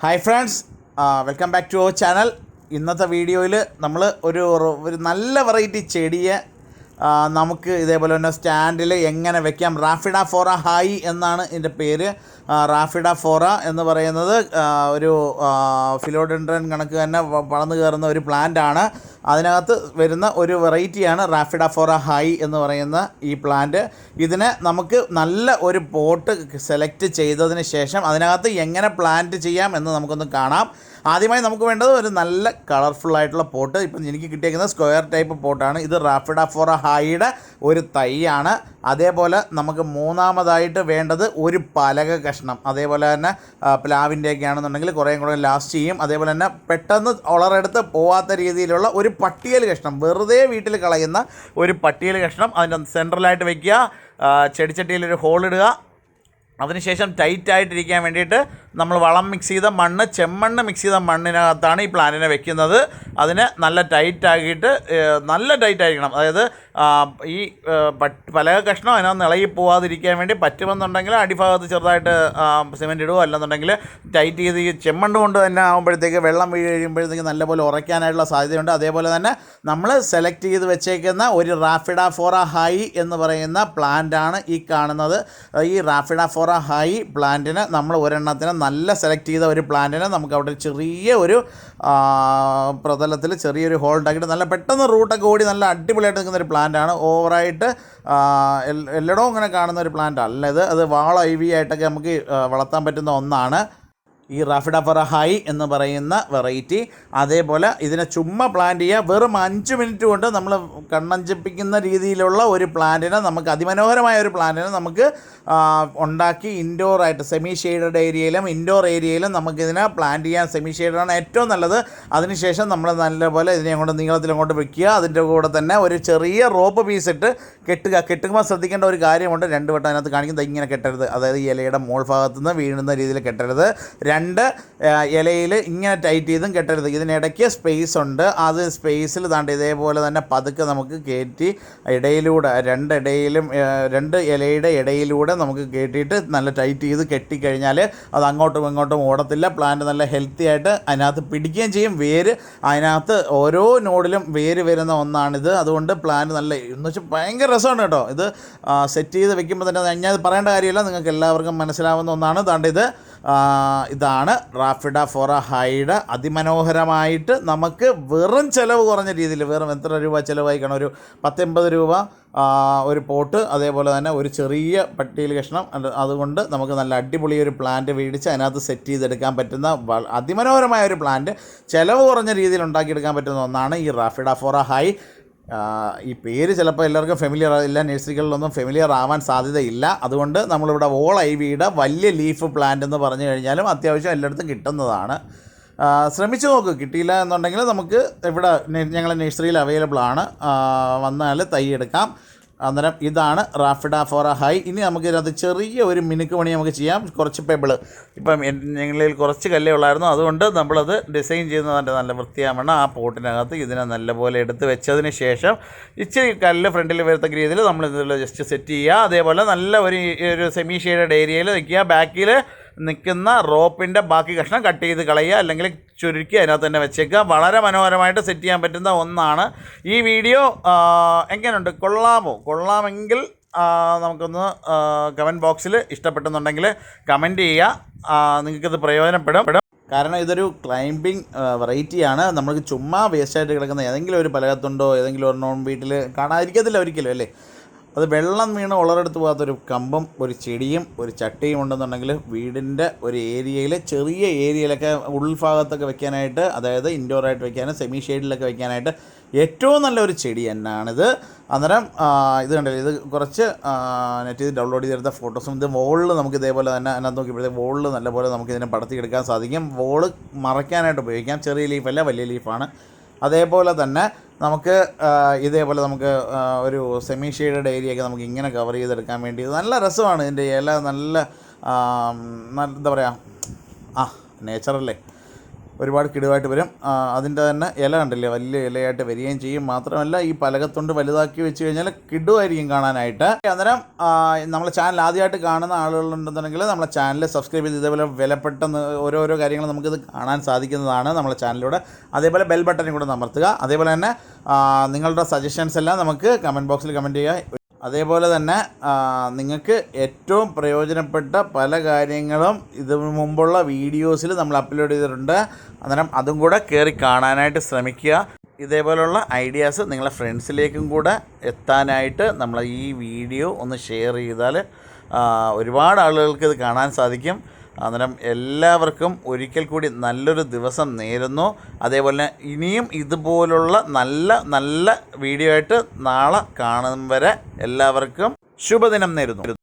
Hi friends, welcome back to our channel. ഇന്നത്തെ വീഡിയോയിൽ നമ്മൾ ഒരു നല്ല വെറൈറ്റി ചെടിയെ നമുക്ക് ഇതേപോലെ തന്നെ സ്റ്റാൻഡിൽ എങ്ങനെ വെക്കാം. റാഫിഡാഫോറഹായി എന്നാണ് ഇതിൻ്റെ പേര്. റാഫിഡാഫോറ എന്ന് പറയുന്നത് ഒരു ഫിലോഡെൻഡ്രൻ കണക്ക് തന്നെ വളർന്നു കയറുന്ന ഒരു പ്ലാന്റാണ്. അതിനകത്ത് വരുന്ന ഒരു വെറൈറ്റിയാണ് റാഫിഡാഫോറഹായി എന്ന് പറയുന്ന ഈ പ്ലാന്റ്. ഇതിനെ നമുക്ക് നല്ല ഒരു പോട്ട് സെലക്ട് ചെയ്തതിന് ശേഷം അതിനകത്ത് എങ്ങനെ പ്ലാന്റ് ചെയ്യാം എന്ന് നമുക്കൊന്ന് കാണാം. ആദ്യമായി നമുക്ക് വേണ്ടത് ഒരു നല്ല കളർഫുള്ളായിട്ടുള്ള പോട്ട്. ഇപ്പം എനിക്ക് കിട്ടിയിരിക്കുന്നത് സ്ക്വയർ ടൈപ്പ് പോട്ടാണ്. ഇത് റാഫിഡാഫോറഹായിയുടെ ഒരു തൈയാണ്. അതേപോലെ നമുക്ക് മൂന്നാമതായിട്ട് വേണ്ടത് ഒരു പലക കഷ്ണം. അതേപോലെ തന്നെ പ്ലാവിൻ്റെയൊക്കെ ആണെന്നുണ്ടെങ്കിൽ കുറേയും കൂടെ ലാസ്റ്റ് ചെയ്യും. അതേപോലെ തന്നെ പെട്ടെന്ന് വളരെടുത്ത് പോവാത്ത രീതിയിലുള്ള ഒരു പട്ടിയൽ കഷ്ണം, വെറുതെ വീട്ടിൽ കളയുന്ന ഒരു പട്ടിയൽ കഷ്ണം അതിൻ്റെ സെൻട്രലായിട്ട് വയ്ക്കുക. ചെടിച്ചട്ടിയിലൊരു ഹോളിടുക. അതിനുശേഷം ടൈറ്റായിട്ടിരിക്കാൻ വേണ്ടിയിട്ട് നമ്മൾ വളം മിക്സ് ചെയ്ത മണ്ണ്, ചെമ്മണ്ണ് മിക്സ് ചെയ്ത മണ്ണിനകത്താണ് ഈ പ്ലാന്റിനെ വെക്കുന്നത്. അതിന് നല്ല ടൈറ്റാക്കിയിട്ട് നല്ല ടൈറ്റായിരിക്കണം. അതായത് ഈ പലക കഷ്ണം അതിനകത്ത് ഇളകി പോവാതിരിക്കാൻ വേണ്ടി പറ്റുമെന്നുണ്ടെങ്കിൽ അടിഭാഗത്ത് ചെറുതായിട്ട് സിമെൻറ്റ് ഇടുകയോ, അല്ലെന്നുണ്ടെങ്കിൽ ടൈറ്റ് ചെയ്ത് ഈ ചെമ്മണ്ണ് കൊണ്ട് തന്നെ ആകുമ്പോഴത്തേക്ക് വെള്ളം വീഴ് കഴിയുമ്പോഴത്തേക്ക് നല്ലപോലെ ഉറയ്ക്കാനായിട്ടുള്ള സാധ്യതയുണ്ട്. അതേപോലെ തന്നെ നമ്മൾ സെലക്ട് ചെയ്ത് വെച്ചേക്കുന്ന റാഫിഡാഫോറഹായി എന്ന് പറയുന്ന പ്ലാന്റാണ് ഈ കാണുന്നത്. ഈ റാഫിഡാഫോറഹായി പ്ലാന്റിന് നമ്മൾ ഒരെണ്ണത്തിന് നല്ല സെലക്ട് ചെയ്ത ഒരു പ്ലാന്റിന് നമുക്ക് അവിടെ ചെറിയ ഒരു പ്രതലത്തിൽ ചെറിയൊരു ഹോൾ ഉണ്ടാക്കിയിട്ട് നല്ല പെട്ടെന്ന് റൂട്ടൊക്കെ ഓടി നല്ല അടിപൊളിയായിട്ട് നിൽക്കുന്ന ഒരു പ്ലാന്റാണ്. ഓവറായിട്ട് എല്ലായിടവും ഇങ്ങനെ കാണുന്ന ഒരു പ്ലാന്റ് അല്ല ഇത്. അത് വാൾ ഐവി ആയിട്ടൊക്കെ നമുക്ക് വളർത്താൻ പറ്റുന്ന ഒന്നാണ് ഈ റാഫിഡാഫോറഹായി എന്ന് പറയുന്ന വെറൈറ്റി. അതേപോലെ ഇതിനെ ചുമ്മാ പ്ലാന്റ് ചെയ്യുക. വെറും 5 മിനിറ്റ് കൊണ്ട് നമ്മൾ കണ്ണഞ്ചിപ്പിക്കുന്ന രീതിയിലുള്ള ഒരു പ്ലാന്റിനെ നമുക്ക്, അതിമനോഹരമായ ഒരു പ്ലാന്റിനെ നമുക്ക് ഉണ്ടാക്കി ഇൻഡോറായിട്ട് സെമി ഷെയ്ഡഡ് ഏരിയയിലും ഇൻഡോർ ഏരിയയിലും നമുക്കിതിനെ പ്ലാന്റ് ചെയ്യാൻ. സെമി ഷെയ്ഡാണ് ഏറ്റവും നല്ലത്. അതിനുശേഷം നമ്മൾ നല്ലപോലെ ഇതിനെ കൊണ്ട് നീളത്തിലങ്ങോട്ട് വെക്കുക. അതിൻ്റെ കൂടെ തന്നെ ഒരു ചെറിയ റോപ്പ് പീസ് ഇട്ട് കെട്ടുക. കെട്ടുമ്പോൾ ശ്രദ്ധിക്കേണ്ട ഒരു കാര്യമുണ്ട്. 2 വട്ടം അതിനകത്ത് കാണിക്കുന്നത് ഇങ്ങനെ കെട്ടരുത്. അതായത് ഇലയുടെ മോൾ ഭാഗത്തു നിന്ന് വീഴുന്ന രീതിയിൽ കെട്ടരുത്. 2 ഇലയിൽ ഇങ്ങനെ ടൈറ്റ് ചെയ്തും കെട്ടരുത്. ഇതിനിടയ്ക്ക് സ്പേസ് ഉണ്ട്. അത് സ്പേസിൽ താണ്ട് ഇതേപോലെ തന്നെ പതുക്കെ നമുക്ക് കയറ്റി ഇടയിലൂടെ 2 ഇലയുടെ ഇടയിലൂടെ നമുക്ക് കയറ്റിയിട്ട് നല്ല ടൈറ്റ് ചെയ്ത് കെട്ടിക്കഴിഞ്ഞാൽ അത് അങ്ങോട്ടും ഇങ്ങോട്ടും ഓടത്തില്ല. പ്ലാന്റ് നല്ല ഹെൽത്തി ആയിട്ട് അതിനകത്ത് പിടിക്കുകയും ചെയ്യും. വേര് അതിനകത്ത് ഓരോ നോഡിലും വേര് വരുന്ന ഒന്നാണിത്. അതുകൊണ്ട് പ്ലാന്റ് നല്ല എന്ന് വെച്ചാൽ ഭയങ്കര രസമാണ് കേട്ടോ. ഇത് സെറ്റ് ചെയ്ത് വെക്കുമ്പോൾ തന്നെ ഞാൻ പറയേണ്ട കാര്യമില്ല, നിങ്ങൾക്ക് എല്ലാവർക്കും മനസ്സിലാവുന്ന ഒന്നാണ്. ഇതാണ് റാഫിഡാഫോറഹായിയുടെ അതിമനോഹരമായിട്ട് നമുക്ക് വെറും ചിലവ് കുറഞ്ഞ രീതിയിൽ, വെറും എത്ര രൂപ ചിലവായി കാണും, ഒരു 10-80 രൂപ ഒരു പോട്ട്, അതേപോലെ തന്നെ ഒരു ചെറിയ പട്ടിയിൽ കഷ്ണം. അതുകൊണ്ട് നമുക്ക് നല്ല അടിപൊളി ഒരു പ്ലാന്റ് മേടിച്ച് അതിനകത്ത് സെറ്റ് ചെയ്തെടുക്കാൻ പറ്റുന്ന അതിമനോഹരമായ ഒരു പ്ലാന്റ്, ചിലവ് കുറഞ്ഞ രീതിയിൽ ഉണ്ടാക്കിയെടുക്കാൻ പറ്റുന്ന ഒന്നാണ് ഈ റാഫിഡാഫോറഹായി. ഈ പേര് ചിലപ്പോൾ എല്ലാവർക്കും ഫെമിലിയർ, എല്ലാ നഴ്സറികളിലൊന്നും ഫെമിലിയർ ആവാൻ സാധ്യതയില്ല. അതുകൊണ്ട് നമ്മളിവിടെ വോൾ ഐവിയുടെ വലിയ ലീഫ് പ്ലാന്റ് എന്ന് പറഞ്ഞു കഴിഞ്ഞാലും അത്യാവശ്യം എല്ലായിടത്തും കിട്ടുന്നതാണ്. ശ്രമിച്ചു നോക്ക്. കിട്ടിയില്ല എന്നുണ്ടെങ്കിൽ നമുക്ക് ഇവിടെ ഞങ്ങളെ നഴ്സറിയിൽ അവൈലബിൾ ആണ്. വന്നാൽ തൈ എടുക്കാം. അന്നേരം ഇതാണ് റാഫിഡാഫോറഹായി. ഇനി നമുക്കിതിനകത്ത് ചെറിയ ഒരു മിനുക്ക് പണി നമുക്ക് ചെയ്യാം. കുറച്ച് പെബിള്, ഇപ്പം ഞങ്ങളിൽ കുറച്ച് കല്ലേ ഉള്ളായിരുന്നു, അതുകൊണ്ട് നമ്മളത് ഡിസൈൻ ചെയ്യുന്നതിൻ്റെ നല്ല വൃത്തിയാവണം. ആ പോട്ടിനകത്ത് ഇതിനെ നല്ലപോലെ എടുത്ത് വെച്ചതിന് ശേഷം ഇച്ചിരി കല്ല് ഫ്രണ്ടിൽ വരത്തക്ക രീതിയിൽ നമ്മളിതിൽ ജസ്റ്റ് സെറ്റ് ചെയ്യുക. അതേപോലെ നല്ല ഒരു സെമി ഷെയ്ഡഡ് ഏരിയയിൽ നിൽക്കുക. ബാക്കിൽ നിൽക്കുന്ന റോപ്പിൻ്റെ ബാക്കി കഷ്ണം കട്ട് ചെയ്ത് കളയുക, അല്ലെങ്കിൽ ചുരുക്കി അതിനകത്ത് തന്നെ വെച്ചേക്കുക. വളരെ മനോഹരമായിട്ട് സെറ്റ് ചെയ്യാൻ പറ്റുന്ന ഒന്നാണ്. ഈ വീഡിയോ എങ്ങനെയുണ്ട്, കൊള്ളാമെങ്കിൽ നമുക്കൊന്ന് കമൻറ്റ് ബോക്സിൽ ഇഷ്ടപ്പെട്ടെന്നുണ്ടെങ്കിൽ കമൻറ്റ് ചെയ്യുക. നിങ്ങൾക്കിത് പ്രയോജനപ്പെടും. കാരണം ഇതൊരു ക്ലൈംബിംഗ് വെറൈറ്റിയാണ്. നമുക്ക് ചുമ്മാ വേസ്റ്റായിട്ട് കിടക്കുന്ന ഏതെങ്കിലും ഒരു പലകത്തുണ്ടോ ഏതെങ്കിലും ഒരെണ്ണം വീട്ടിൽ കാണാതിരിക്കത്തില്ല ഒരിക്കലും, അല്ലേ? അത് വെള്ളം വീണ് വളരെടുത്ത് പോകാത്തൊരു കമ്പും ഒരു ചെടിയും ഒരു ചട്ടിയും ഉണ്ടെന്നുണ്ടെങ്കിൽ വീടിൻ്റെ ഒരു ഏരിയയിൽ, ചെറിയ ഏരിയയിലൊക്കെ ഉൾഭാഗത്തൊക്കെ വെക്കാനായിട്ട്, അതായത് ഇൻഡോറായിട്ട് വെക്കാനും സെമി ഷെയ്ഡിലൊക്കെ വെക്കാനായിട്ട് ഏറ്റവും നല്ലൊരു ചെടി തന്നെയാണിത്. അന്നേരം ഇത് കണ്ടില്ല, ഇത് കുറച്ച് നെറ്റ് ചെയ്ത് ഡൗൺലോഡ് ചെയ്തെടുത്ത ഫോട്ടോസും. ഇത് വോളിൽ നമുക്ക് ഇതേപോലെ തന്നെ അതിനകത്ത് നോക്കിയപ്പോഴത്തേക്ക് വോളിൽ നല്ലപോലെ നമുക്കിതിനെ പടർത്തിയെടുക്കാൻ സാധിക്കും. വോള് മറയ്ക്കാനായിട്ട് ഉപയോഗിക്കാം. ചെറിയ ലീഫല്ല, വലിയ ലീഫാണ്. അതേപോലെ തന്നെ നമുക്ക് ഇതേപോലെ നമുക്ക് ഒരു സെമി ഷെയ്ഡഡ് ഏരിയയൊക്കെ നമുക്ക് ഇങ്ങനെ കവർ ചെയ്തെടുക്കാൻ വേണ്ടി നല്ല രസമാണ്. ഇതിൻ്റെ ഇല നല്ല എന്താ പറയുക, നേച്ചറല്ലേ. ഒരുപാട് കിടുവായിട്ട് വരും. അതിൻ്റെ തന്നെ ഇല കണ്ടില്ലേ, വലിയ ഇലയായിട്ട് വരികയും ചെയ്യും. മാത്രമല്ല ഈ പലകത്തുണ്ട് വലുതാക്കി വെച്ച് കഴിഞ്ഞാൽ കിടുവായിരിക്കും കാണാനായിട്ട്. അന്നേരം നമ്മളെ ചാനൽ ആദ്യമായിട്ട് കാണുന്ന ആളുകളുണ്ടെന്നുണ്ടെങ്കിൽ നമ്മളെ ചാനൽ സബ്സ്ക്രൈബ് ചെയ്ത് ഇതേപോലെ വിലപ്പെട്ട ഓരോരോ കാര്യങ്ങൾ നമുക്കിത് കാണാൻ സാധിക്കുന്നതാണ് നമ്മളെ ചാനലിലൂടെ. അതേപോലെ ബെൽ ബട്ടനും കൂടെ അമർത്തുക. അതേപോലെ തന്നെ നിങ്ങളുടെ സജഷൻസ് എല്ലാം നമുക്ക് കമൻറ്റ് ബോക്സിൽ കമൻറ്റ് ചെയ്യുക. അതേപോലെ തന്നെ നിങ്ങൾക്ക് ഏറ്റവും പ്രയോജനപ്പെട്ട പല കാര്യങ്ങളും ഇതിനു മുമ്പുള്ള വീഡിയോസിൽ നമ്മൾ അപ്ലോഡ് ചെയ്തിട്ടുണ്ട്. അന്നേരം അതും കൂടെ കയറി കാണാനായിട്ട് ശ്രമിക്കുക. ഇതേപോലുള്ള ഐഡിയാസ് നിങ്ങളെ ഫ്രണ്ട്സിലേക്കും കൂടെ എത്താനായിട്ട് നമ്മൾ ഈ വീഡിയോ ഒന്ന് ഷെയർ ചെയ്താൽ ഒരുപാട് ആളുകൾക്ക് ഇത് കാണാൻ സാധിക്കും. അന്നേരം എല്ലാവർക്കും ഒരിക്കൽ കൂടി നല്ലൊരു ദിവസം നേരുന്നു. അതേപോലെ ഇനിയും ഇതുപോലുള്ള നല്ല വീഡിയോ ആയിട്ട് നാളെ കാണും വരെ എല്ലാവർക്കും ശുഭദിനം നേരുന്നു.